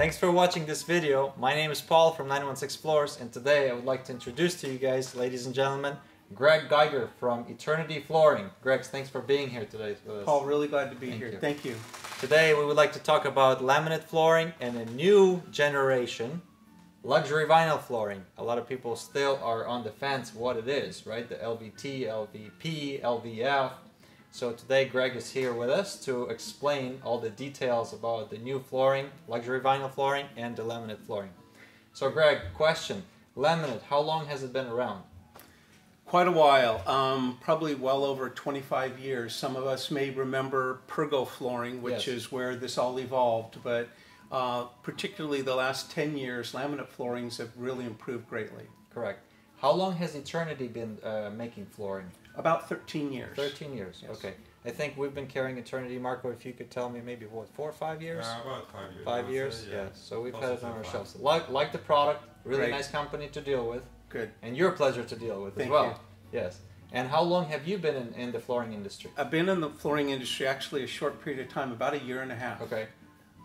Thanks for watching this video. My name is Paul from 916 Floors, and today I would like to introduce to you guys, ladies and gentlemen, Greg Geiger from Eternity Flooring. Greg, thanks for being here today with us. Paul, really glad to be here. Thank you. Today we would like to talk about laminate flooring and a new generation luxury vinyl flooring. A lot of people still are on the fence what it is, right? The LVT, LVP, LVF. So today Greg is here with us to explain all the details about the new flooring, luxury vinyl flooring, and the laminate flooring. So Greg, question, laminate, how long has it been around? Quite a while, probably well over 25 years. Some of us may remember pergo flooring, which is where this all evolved, but particularly the last 10 years, laminate floorings have really improved greatly. Correct. How long has Eternity been making flooring? About 13 years. 13 years, yes. Okay. I think we've been carrying Eternity, Marco, if you could tell me maybe, what, 4 or 5 years? About 5 years. 5 years, yeah. So we've had it on our shelves. Like the product, really nice company to deal with. Good. And you're a pleasure to deal with as well. Thank you. Yes. And how long have you been in the flooring industry? I've been in the flooring industry actually a short period of time, about 1.5 years. Okay.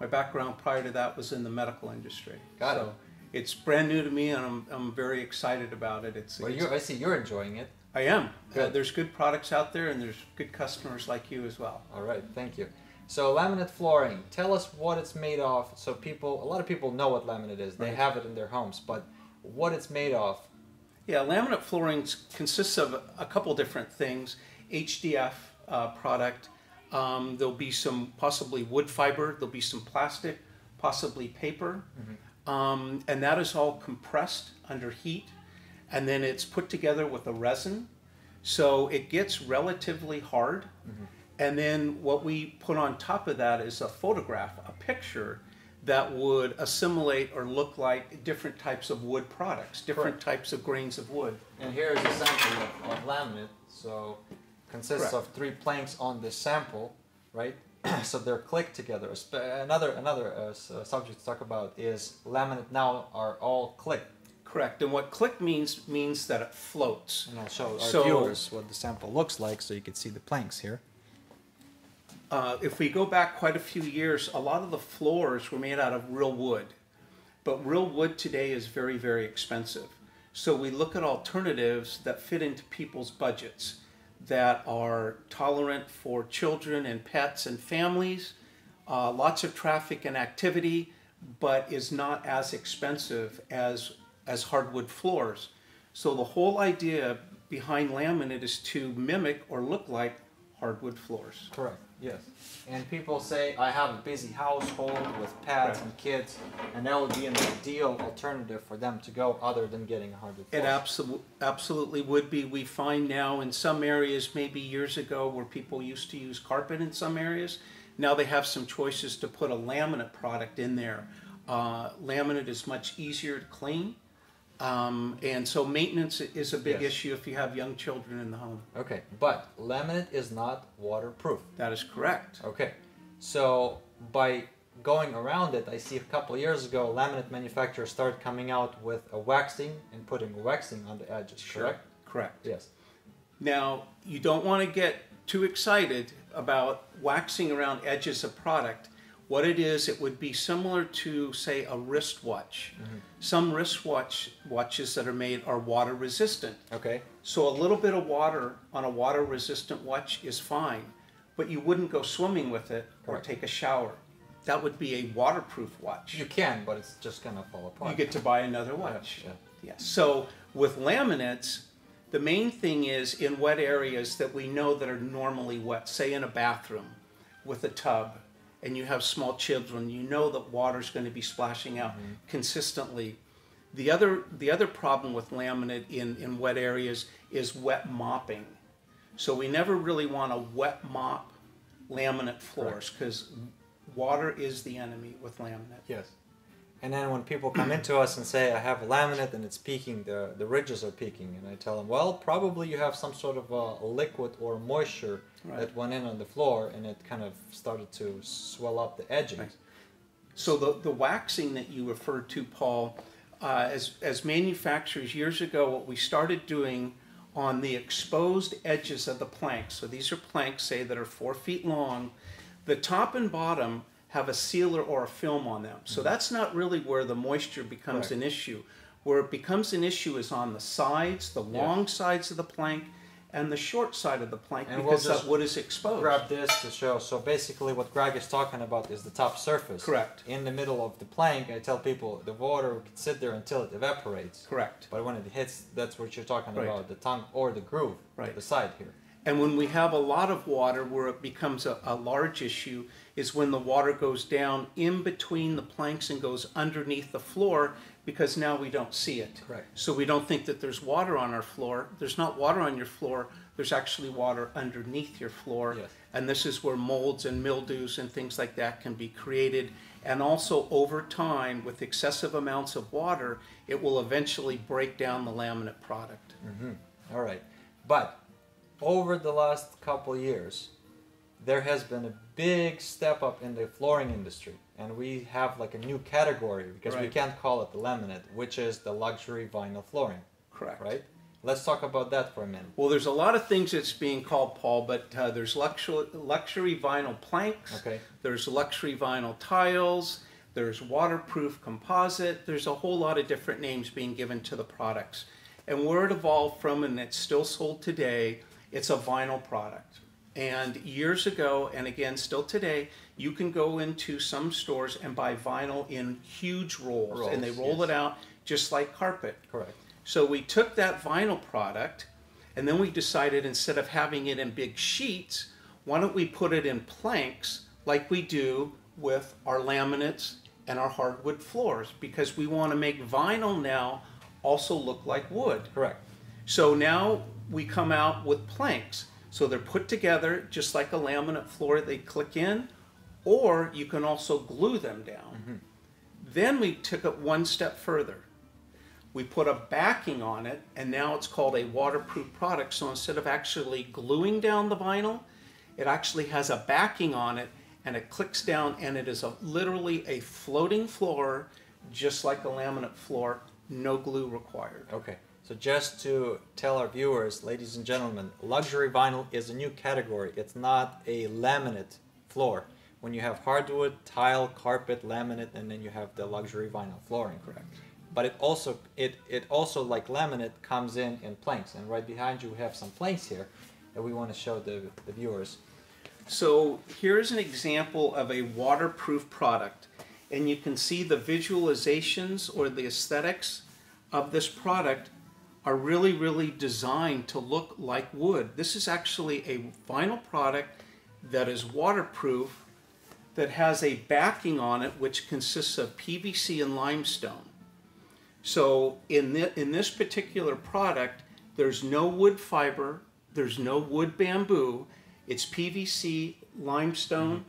My background prior to that was in the medical industry. Got it. It's brand new to me, and I'm very excited about it. I see you're enjoying it. I am. Good. There's good products out there, and there's good customers like you as well. All right, thank you. So laminate flooring, tell us what it's made of. So a lot of people know what laminate is. They have it in their homes, but what it's made of. Yeah, laminate flooring consists of a couple different things. HDF product. There'll be some possibly wood fiber. There'll be some plastic, possibly paper. And that is all compressed under heat. And then it's put together with a resin. So it gets relatively hard. And then what we put on top of that is a photograph, a picture that would assimilate or look like different types of wood products, different types of grains of wood. And here is a sample of laminate. So consists of 3 planks on this sample, right? So they're clicked together. Another subject to talk about is laminate now are all clicked. Correct. And what click means that it floats. And I'll show our viewers what the sample looks like so you can see the planks here. If we go back quite a few years, a lot of the floors were made out of real wood. But real wood today is very, very expensive. So we look at alternatives that fit into people's budgets, that are tolerant for children and pets and families, lots of traffic and activity, but is not as expensive as hardwood floors. So the whole idea behind laminate is to mimic or look like hardwood floors. Correct, yes. And people say, I have a busy household with pets and kids, and that would be an ideal alternative for them to go other than getting a hardwood floor. It absolutely would be. We find now in some areas, maybe years ago, where people used to use carpet in some areas, now they have some choices to put a laminate product in there. Laminate is much easier to clean. And so maintenance is a big issue if you have young children in the home. Okay, but laminate is not waterproof. That is correct. Okay, so by going around it, I see a couple of years ago, laminate manufacturers started coming out with a waxing and putting waxing on the edges, correct? Correct. Yes. Now, you don't want to get too excited about waxing around edges of product. What it is, it would be similar to, say, a wristwatch. Some wristwatches that are made are water resistant. Okay. So a little bit of water on a water resistant watch is fine, but you wouldn't go swimming with it or take a shower. That would be a waterproof watch. You can, but it's just going to fall apart. You get to buy another watch. Yeah. So with laminates, the main thing is in wet areas that we know that are normally wet, say in a bathroom with a tub, and you have small children, you know that water's going to be splashing out consistently. The other problem with laminate in wet areas is wet mopping. So we never really want to wet mop laminate floors because water is the enemy with laminate. Yes. And then when people come into us and say, I have a laminate and it's peaking, the ridges are peaking, and I tell them, well, probably you have some sort of a liquid or moisture that went in on the floor and it kind of started to swell up the edging. So the waxing that you referred to, Paul, as manufacturers years ago, what we started doing on the exposed edges of the planks, so these are planks, say, that are 4 feet long, the top and bottom have a sealer or a film on them. So that's not really where the moisture becomes an issue. Where it becomes an issue is on the sides, the long sides of the plank, and the short side of the plank, and because that wood is exposed. Grab this to show. So basically what Greg is talking about is the top surface. Correct. In the middle of the plank, I tell people the water can sit there until it evaporates. Correct. But when it hits, that's what you're talking about, the tongue or the groove, the side here. And when we have a lot of water, where it becomes a large issue, is when the water goes down in between the planks and goes underneath the floor, because now we don't see it. Correct. So we don't think that there's water on our floor. There's not water on your floor. There's actually water underneath your floor. Yes. And this is where molds and mildews and things like that can be created. And also over time, with excessive amounts of water, it will eventually break down the laminate product. All right. But over the last couple years, there has been a big step up in the flooring industry, and we have like a new category, because we can't call it the laminate, which is the luxury vinyl flooring. Correct. Right? Let's talk about that for a minute. Well, there's a lot of things that's being called, Paul, but there's luxury vinyl planks, there's luxury vinyl tiles, there's waterproof composite, there's a whole lot of different names being given to the products. And where it evolved from, and it's still sold today, it's a vinyl product. And years ago, and again still today, you can go into some stores and buy vinyl in huge rolls and they roll it out just like carpet. Correct. So we took that vinyl product, and then we decided, instead of having it in big sheets, why don't we put it in planks like we do with our laminates and our hardwood floors, because we want to make vinyl now also look like wood. Correct. So now we come out with planks. So they're put together just like a laminate floor. They click in, or you can also glue them down. Then we took it one step further. We put a backing on it, and now it's called a waterproof product. So instead of actually gluing down the vinyl, it actually has a backing on it, and it clicks down, and it is literally a floating floor, just like a laminate floor, no glue required. Okay. So just to tell our viewers, ladies and gentlemen, luxury vinyl is a new category. It's not a laminate floor. When you have hardwood, tile, carpet, laminate, and then you have the luxury vinyl flooring. Correct. But it also like laminate comes in planks. And right behind you we have some planks here that we want to show the viewers. So here's an example of a waterproof product. And you can see the visualizations or the aesthetics of this product are really, really designed to look like wood. This is actually a vinyl product that is waterproof, that has a backing on it which consists of PVC and limestone. So in this particular product, there's no wood fiber, there's no wood bamboo, it's PVC, limestone,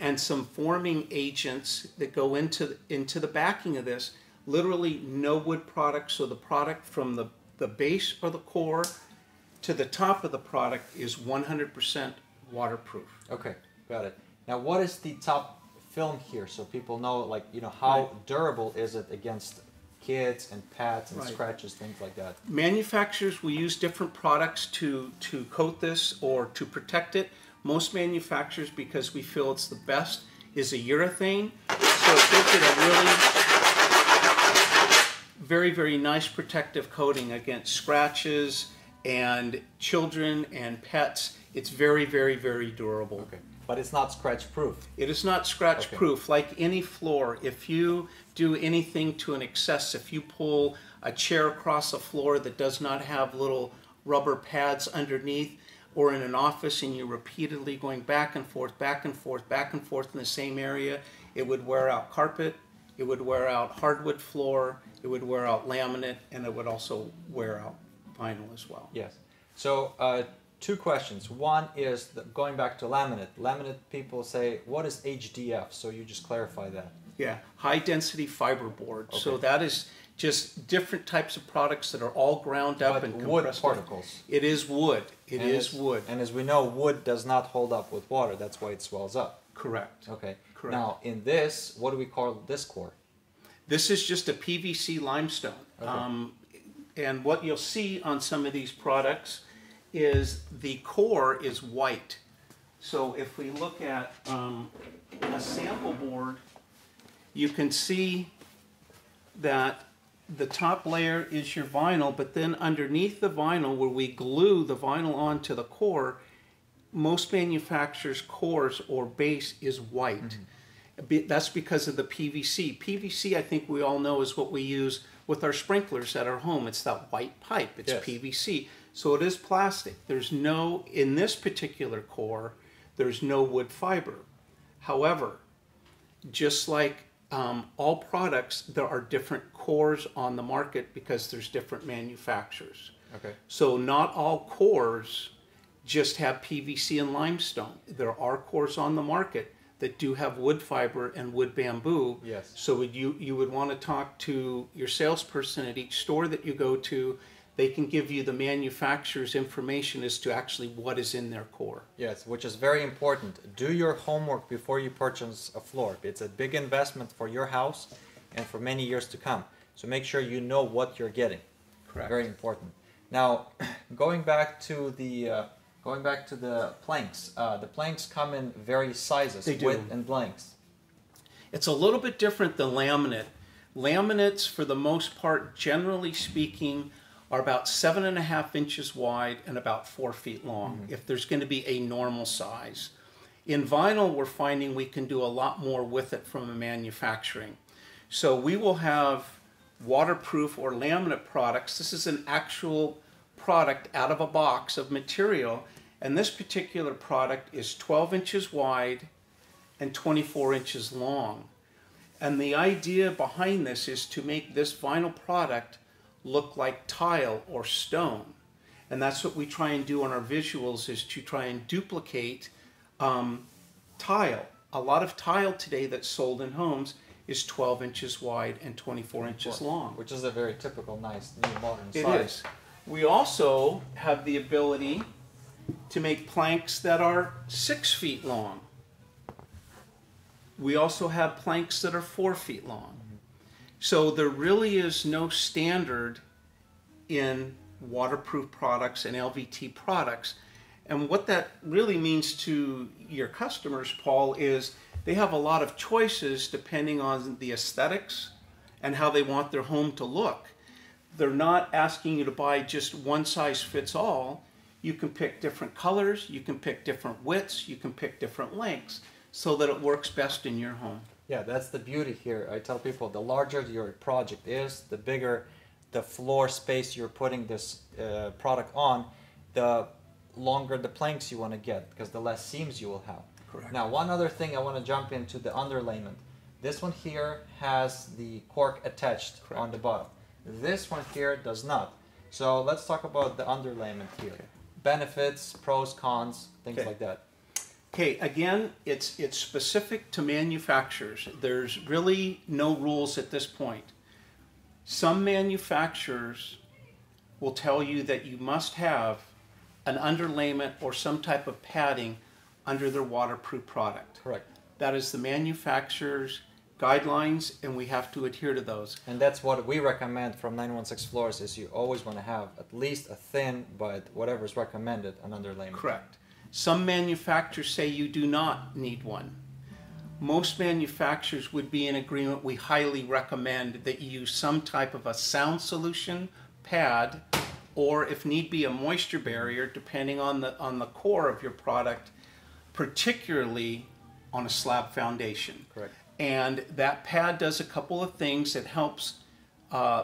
and some forming agents that go into the backing of this. Literally no wood product, so the product from the base or the core to the top of the product is 100% waterproof. Okay, got it. Now what is the top film here, so people know, like, you know, how durable is it against kids and pets and scratches, things like that? Manufacturers will use different products to coat this or to protect it. Most manufacturers, because we feel it's the best, is a urethane. So it gives it a really very, very nice protective coating against scratches and children and pets. It's very, very, very durable. Okay. But it's not scratch proof. It is not scratch proof. Like any floor, if you do anything to an excess, if you pull a chair across a floor that does not have little rubber pads underneath, or in an office and you're repeatedly going back and forth, back and forth, back and forth in the same area, it would wear out carpet, it would wear out hardwood floor, it would wear out laminate, and it would also wear out vinyl as well. Yes. So two questions. One is going back to laminate. Laminate people say, what is HDF? So you just clarify that. Yeah, high density fiberboard. Okay. So that is just different types of products that are all ground up and compressed. Wood particles. It is wood. It is wood. And as we know, wood does not hold up with water. That's why it swells up. Correct. Okay. Correct. Now, in this, what do we call this core? This is just a PVC limestone. Okay. And what you'll see on some of these products is the core is white. So if we look at a sample board, you can see that the top layer is your vinyl, but then underneath the vinyl, where we glue the vinyl onto the core, most manufacturers' cores or base is white. That's because of the PVC. PVC, I think we all know, is what we use with our sprinklers at our home. It's that white pipe. It's PVC. So it is plastic. There's no, in this particular core, there's no wood fiber. However, just like all products, there are different cores on the market because there's different manufacturers. Okay. So not all cores just have PVC and limestone. There are cores on the market that do have wood fiber and wood bamboo. Yes. So you would want to talk to your salesperson at each store that you go to. They can give you the manufacturer's information as to actually what is in their core. Yes, which is very important. Do your homework before you purchase a floor. It's a big investment for your house and for many years to come. So make sure you know what you're getting. Correct. Very important. Now, going back to the planks. The planks come in various sizes, They do. width and lengths. It's a little bit different than laminate. Laminates, for the most part, generally speaking, are about 7.5 inches wide and about 4 feet long, if there's going to be a normal size. In vinyl, we're finding we can do a lot more with it from a manufacturing. So we will have waterproof or laminate products. This is an actual product out of a box of material, and this particular product is 12 inches wide and 24 inches long. And the idea behind this is to make this vinyl product look like tile or stone. And that's what we try and do on our visuals, is to try and duplicate tile. A lot of tile today that's sold in homes is 12 inches wide and 24 inches long. Which is a very typical, nice, new modern size. It is. We also have the ability to make planks that are 6 feet long. We also have planks that are 4 feet long. So there really is no standard in waterproof products and LVT products. And what that really means to your customers, Paul, is they have a lot of choices depending on the aesthetics and how they want their home to look. They're not asking you to buy just one size fits all. You can pick different colors, you can pick different widths, you can pick different lengths so that it works best in your home. Yeah, that's the beauty here. I tell people, the larger your project is, the bigger the floor space you're putting this product on, the longer the planks you want to get, because the less seams you will have. Correct. Now, one other thing I want to jump into, the underlayment. This one here has the cork attached on the bottom. This one here does not. So let's talk about the underlayment here. Okay. Benefits, pros, cons, things like that. Okay, again, it's specific to manufacturers. There's really no rules at this point. Some manufacturers will tell you that you must have an underlayment or some type of padding under their waterproof product. Correct. That is the manufacturer's guidelines, and we have to adhere to those. And that's what we recommend from 916 Floors, is you always want to have at least a thin, but whatever is recommended, an underlayment. Correct. Some manufacturers say you do not need one. Most manufacturers would be in agreement. We highly recommend that you use some type of a sound solution, pad, or if need be a moisture barrier, depending on the core of your product, particularly on a slab foundation. Correct. And that pad does a couple of things. It helps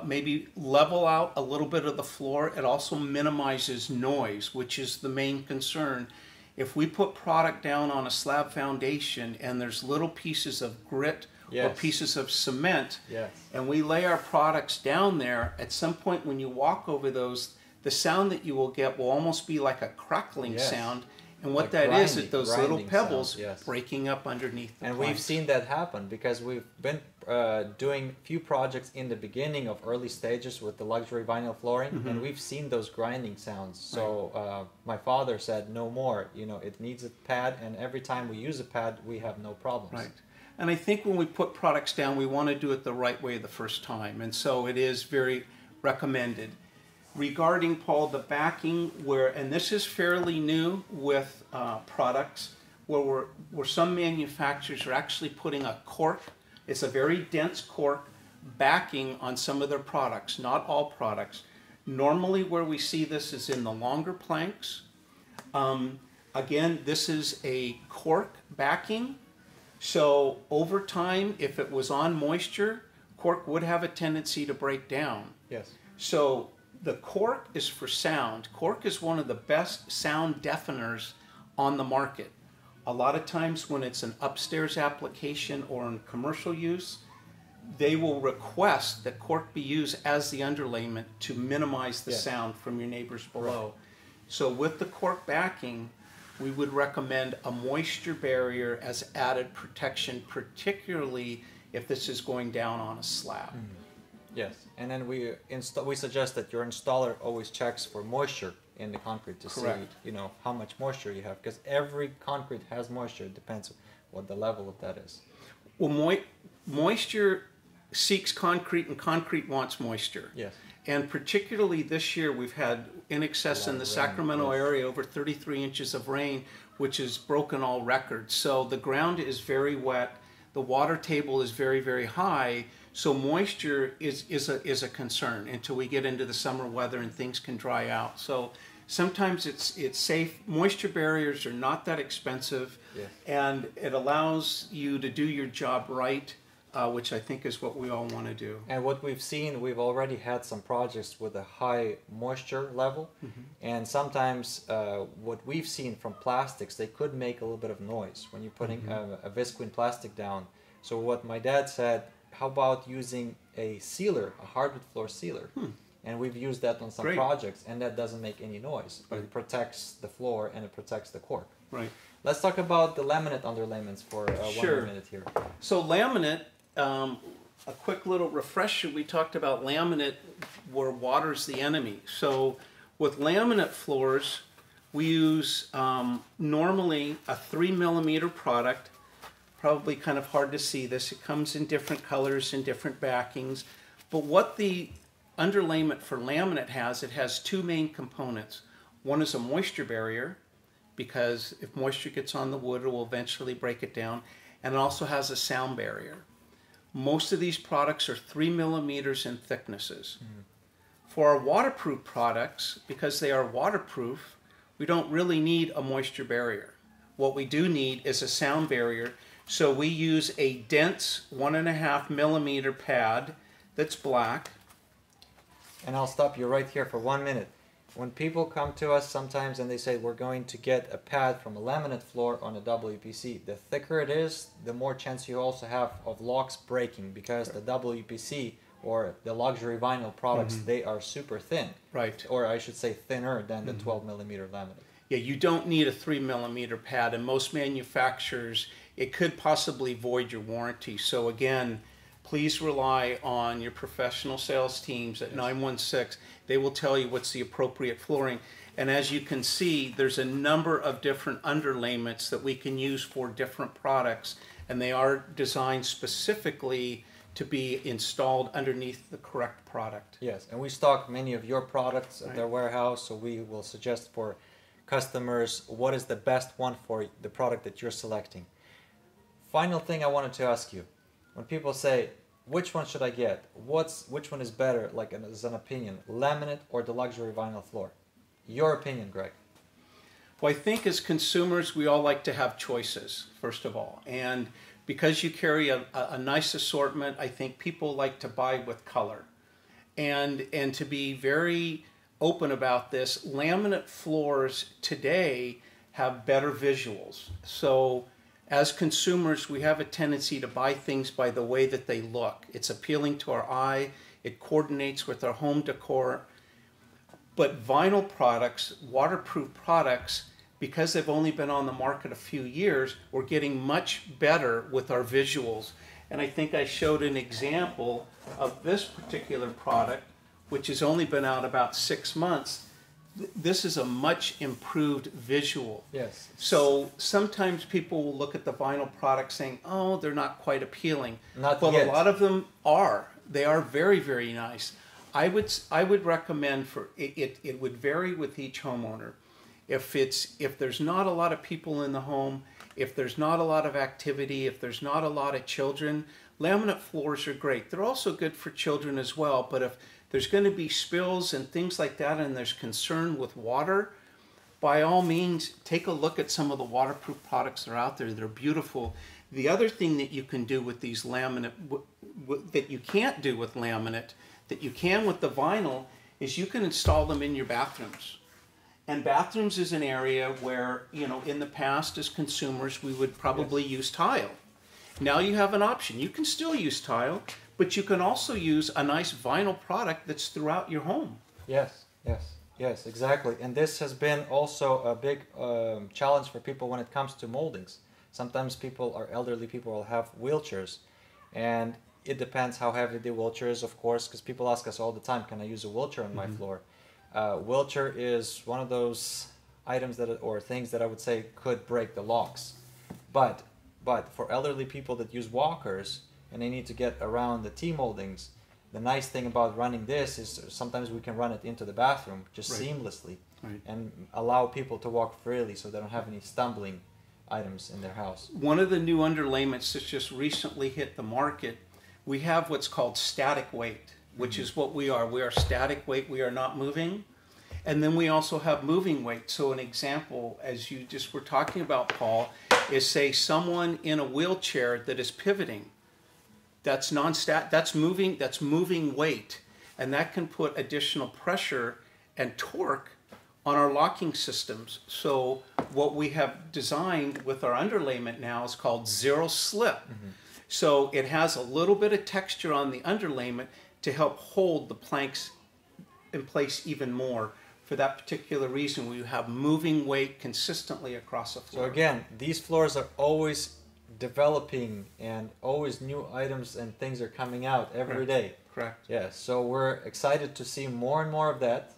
maybe level out a little bit of the floor. It also minimizes noise, which is the main concern. If we put product down on a slab foundation and there's little pieces of grit or pieces of cement, and we lay our products down there, at some point when you walk over those, the sound that you will get will almost be like a crackling sound. And what that is those little pebbles breaking up underneath the And planks. we've seen that happen because we've been doing a few projects in the beginning of early stages with the luxury vinyl flooring, and we've seen those grinding sounds. So my father said, no more. You know, it needs a pad, and every time we use a pad, we have no problems. Right. And I think when we put products down, we want to do it the right way the first time. And so it is very recommended. Regarding, Paul, the backing, and this is fairly new with products, where some manufacturers are actually putting a cork, it's a very dense cork, backing on some of their products, not all products. Normally where we see this is in the longer planks. Again, this is a cork backing. So over time, if it was on moisture, cork would have a tendency to break down. Yes. So the cork is for sound. Cork is one of the best sound deafeners on the market. A lot of times when it's an upstairs application or in commercial use, they will request that cork be used as the underlayment to minimize the sound from your neighbors below. Right. So with the cork backing, we would recommend a moisture barrier as added protection, particularly if this is going down on a slab. Mm-hmm. Yes, and then we suggest that your installer always checks for moisture in the concrete to Correct. see, how much moisture you have, because every concrete has moisture. It depends what the level of that is. Well, moisture seeks concrete, and concrete wants moisture. Yes. And particularly this year, we've had in excess in the Sacramento area over 33 inches of rain, which has broken all records. So the ground is very wet. The water table is very, very high. So moisture is a concern until we get into the summer weather and things can dry out. So sometimes it's safe. Moisture barriers are not that expensive, and it allows you to do your job right, which I think is what we all want to do. And what we've seen, we've already had some projects with a high moisture level, and sometimes what we've seen from plastics, they could make a little bit of noise when you're putting a visqueen plastic down. So what my dad said, how about using a sealer, a hardwood floor sealer? And we've used that on some projects, and that doesn't make any noise, but it protects the floor and it protects the cork. Right. Let's talk about the laminate underlayments for 1 minute here. So laminate, a quick little refresher, we talked about laminate where water's the enemy. So with laminate floors, we use normally a 3 millimeter product. Probably kind of hard to see this. It comes in different colors and different backings. But what the underlayment for laminate has, it has two main components. One is a moisture barrier, because if moisture gets on the wood, it will eventually break it down. And it also has a sound barrier. Most of these products are 3 millimeters in thicknesses. For our waterproof products, because they are waterproof, we don't really need a moisture barrier. What we do need is a sound barrier. So we use a dense 1.5 millimeter pad that's black. And I'll stop you right here for 1 minute. When people come to us sometimes and they say we're going to get a pad from a laminate floor on a WPC, the thicker it is, the more chance you also have of locks breaking, because the WPC or the luxury vinyl products, they are super thin. Right. Or I should say thinner than the 12 millimeter laminate. Yeah, you don't need a 3 millimeter pad, and most manufacturers, it could possibly void your warranty. So again, please rely on your professional sales teams at 916. They will tell you what's the appropriate flooring. And as you can see, there's a number of different underlayments that we can use for different products, and they are designed specifically to be installed underneath the correct product. Yes, and we stock many of your products at their warehouse, so we will suggest for customers what is the best one for the product that you're selecting. Final thing I wanted to ask you, when people say, which one should I get? Which one is better, like as an opinion, laminate or the luxury vinyl floor? Your opinion, Greg. Well, I think as consumers, we all like to have choices, first of all. And because you carry a nice assortment, I think people like to buy with color. And to be very open about this, laminate floors today have better visuals. So as consumers, we have a tendency to buy things by the way that they look. It's appealing to our eye. It coordinates with our home decor. But vinyl products, waterproof products, because they've only been on the market a few years, we're getting much better with our visuals. And I think I showed an example of this particular product, which has only been out about 6 months. This is a much improved visual. Yes. So sometimes people will look at the vinyl product saying, oh, they're not quite appealing. Not Well, yet. a lot of them are. They are very, very nice. I would recommend for it would vary with each homeowner. If there's not a lot of people in the home, if there's not a lot of activity, if there's not a lot of children, laminate floors are great. They're also good for children as well, but if there's going to be spills and things like that and there's concern with water, by all means, take a look at some of the waterproof products that are out there. They're beautiful. The other thing that you can do with these laminate, that you can't do with laminate, that you can with the vinyl, is you can install them in your bathrooms. And bathrooms is an area where, you know, in the past as consumers, we would probably use tile. Now you have an option. You can still use tile, but you can also use a nice vinyl product that's throughout your home. Yes, yes, yes, exactly. And this has been also a big challenge for people when it comes to moldings. Sometimes people, or elderly people, will have wheelchairs, and it depends how heavy the wheelchair is, of course, because people ask us all the time, can I use a wheelchair on my floor? Wheelchair is one of those items that, or things that I would say could break the locks. But for elderly people that use walkers and they need to get around the T-moldings, the nice thing about running this is sometimes we can run it into the bathroom just seamlessly and allow people to walk freely so they don't have any stumbling items in their house. One of the new underlayments that's just recently hit the market, we have what's called static weight, which is what we are. We are static weight, we are not moving. And then we also have moving weight. So an example, as you just were talking about, Paul, is say someone in a wheelchair that is pivoting. That's that's moving weight. And that can put additional pressure and torque on our locking systems. So what we have designed with our underlayment now is called zero slip. So it has a little bit of texture on the underlayment to help hold the planks in place even more. For that particular reason, we have moving weight consistently across the floor. So again, these floors are always developing and always new items and things are coming out every day. Correct. Yeah, so we're excited to see more and more of that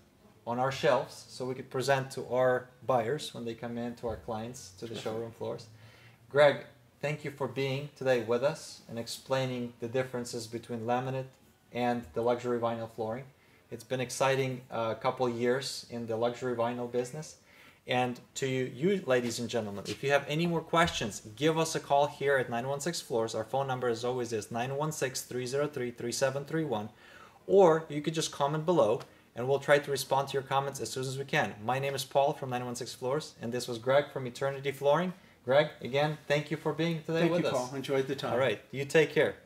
on our shelves so we could present to our buyers when they come in, to our clients, to the showroom floors. Greg, thank you for being today with us and explaining the differences between laminate and the luxury vinyl flooring. It's been exciting couple years in the luxury vinyl business. And to you, ladies and gentlemen, if you have any more questions, give us a call here at 916 Floors. Our phone number, as always, is 916-303-3731. Or you could just comment below, and we'll try to respond to your comments as soon as we can. My name is Paul from 916 Floors, and this was Greg from Eternity Flooring. Greg, again, thank you for being today with us. Thank you, Paul. Enjoyed the time. All right, you take care.